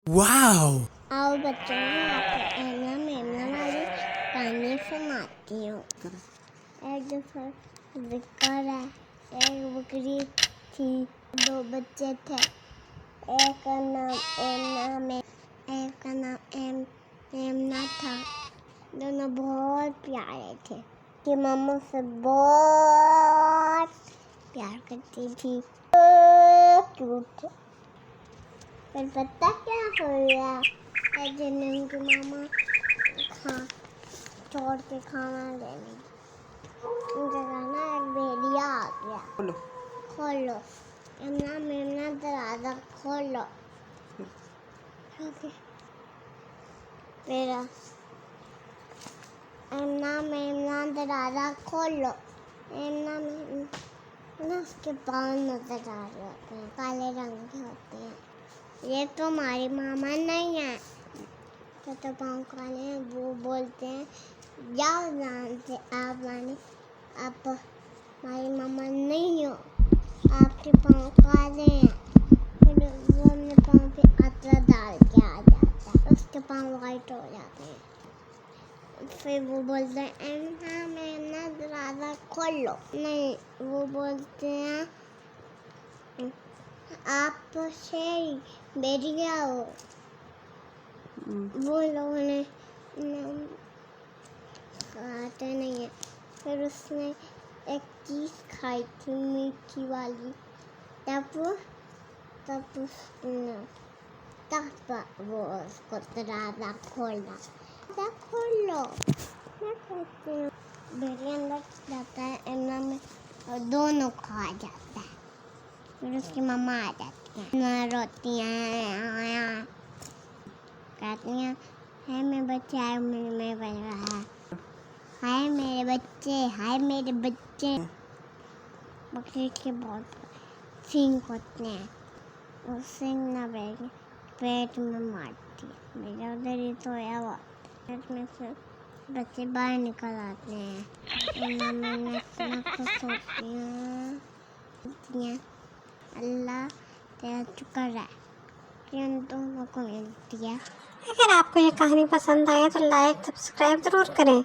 Wow! आओ बच्चों, मैं आपको aimna maimna वाली कहानी सुनाती हूँ। एक दफा जिक्र है, एक बकरी थी, दो बच्चे थे। एक का नाम एमना था। दोनों बहुत प्यारे थे कि मम्मा से बहुत प्यार करती थी। क्यूट। फिर पता क्या हुआ? एक दिन उनकी मामा छोड़ के खाना लेने, उनका खाना एक भेड़िया आ गया। खोलो एमना मेमना दरवाजा खोलो। फिर एमना मेमना दरवाजा खोलो। एमना मेमना उसके पाँव नजर आ रहे होते हैं, काले रंग के होते हैं। ये तो हमारी मामा नहीं है, तो पाँव काले हैं। वो बोलते हैं जाओ जानते आप हमारी मामा नहीं हो, आपके पाँव काले हैं। फिर वो अपने पाँव पे अतरा डाल के आ जाता है, उसके पाँव वाइट हो जाते हैं। फिर वो बोलते हैं एमना मेमना दरवाजा खोलो। नहीं, वो बोलते हैं आप शेर भेड़िया हो। वो लोगों ने खाते नहीं है। फिर उसने एक चीज़ खाई थी मीठी वाली, तब वो उसको दरवाजा खोला। खोलो, मैं कहती हूँ भेड़िया अंदर जाता है एमना में और दोनों खा जाता है। फिर उसकी मम्मा आ जाती है, ना रोती हैं, कहती हैं है मेरे बच्चे आए, मैं बन रहा है, हाय मेरे बच्चे, हाय मेरे बच्चे। बकरी के बहुत सींग होते हैं, वो सींग ना बैठ पेट में मारती है। मेरा उधर ही सोया हुआ, पेट में से बच्चे बाहर निकल आते हैं। मैंने इतना खुश होती हैं। अल्लाह तेरा शुक्र है कि उन दोनों को मिलती है। अगर आपको ये कहानी पसंद आए तो लाइक सब्सक्राइब ज़रूर करें।